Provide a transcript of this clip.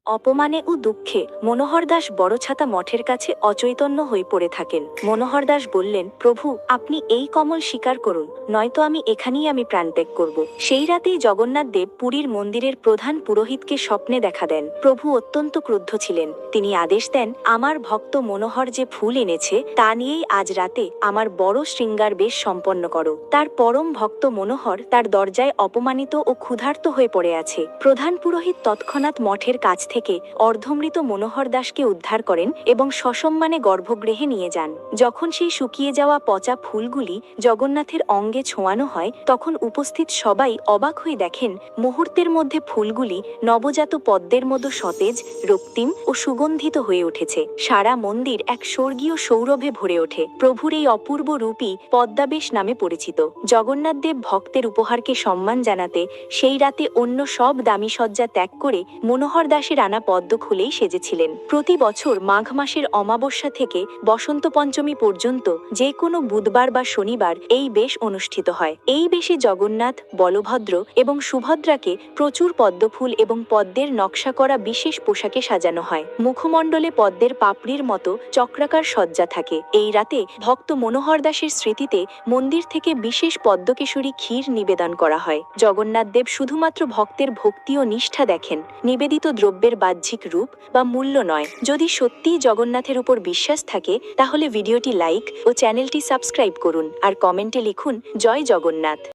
অপমানে ও দুঃখে মনোহর দাস বড়ছাতা মঠের কাছে অচৈতন্য হয়ে পড়ে থাকেন। মনোহর দাস বললেন, প্রভু, আপনি এই কমল স্বীকার করুন, নয়তো আমি প্রাণত্যাগ করব। সেই রাতেই জগন্নাথ দেব পুরীর মন্দিরের প্রধান পুরোহিতকে স্বপ্নে দেখা দেন। প্রভু অত্যন্ত ক্রুদ্ধ ছিলেন। তিনি আদেশ দেন, আমার ভক্ত মনোহর যে ফুল এনেছে তা নিয়েই আজ রাতে আমার বড় শৃঙ্গার বেশ সম্পন্ন করো। তার পরম ভক্ত মনোহর তার দরজায় অপমানিত ও ক্ষুধার্ত হয়ে পড়ে আছে। প্রধান পুরোহিত তৎক্ষণাৎ মঠের কাছ থেকে অর্ধমৃত মনোহর দাসকে উদ্ধার করেন এবং সসম্মানে গর্ভগৃহে নিয়ে যান। যখন সেই শুকিয়ে যাওয়া পচা ফুলগুলি জগন্নাথের অঙ্গে ছোঁয়ানো হয়, তখন উপস্থিত সবাই অবাক হয়ে দেখেন মুহূর্তের মধ্যে ফুলগুলি নবজাত পদ্মের মতো সতেজ, রক্তিম ও সুগন্ধিত হয়ে উঠেছে। সারা মন্দির এক স্বর্গীয় সৌরভে ভরে ওঠে। প্রভুর এই অপূর্ব রূপই পদ্মাবেশ নামে পরিচিত। জগন্নাথ দেব ভক্তের উপহারকে সম্মান জানাতে সেই রাতে অন্য সব দামি সজ্জা ত্যাগ করে মনোহর দাসের আনা পদ্ম খুলেই সেজেছিলেন। প্রতি বছর মাঘ মাসের অমাবস্যা থেকে বসন্ত পঞ্চমী পর্যন্ত যে কোনো বুধবার বা শনিবার এই বেশ অনুষ্ঠিত হয়। এই বেশে জগন্নাথ, বলভদ্র এবং সুভদ্রাকে প্রচুর পদ্মফুল এবং পদ্মের নকশা করা বিশেষ পোশাকে সাজানো হয়। মুখমণ্ডলে পদ্মের পাপড়ির মতো চক্রাকার সজ্জা থাকে। এই রাতে ভক্ত মনোহর দাসের স্মৃতিতে মন্দির থেকে বিশেষ পদ্মকেশরী ক্ষীর নিবেদন করা হয়। জগন্নাথ দেব শুধুমাত্র ভক্তের ভক্তি ও নিষ্ঠা দেখেন, নিবেদিত দ্রব্যের বাহ্যিক রূপ বা মূল্য নয়। যদি সত্যিই জগন্নাথের উপর বিশ্বাস থাকে, তাহলে ভিডিওটি লাইক ও চ্যানেলটি সাবস্ক্রাইব করুন আর কমেন্টে লিখুন, জয় জগন্নাথ।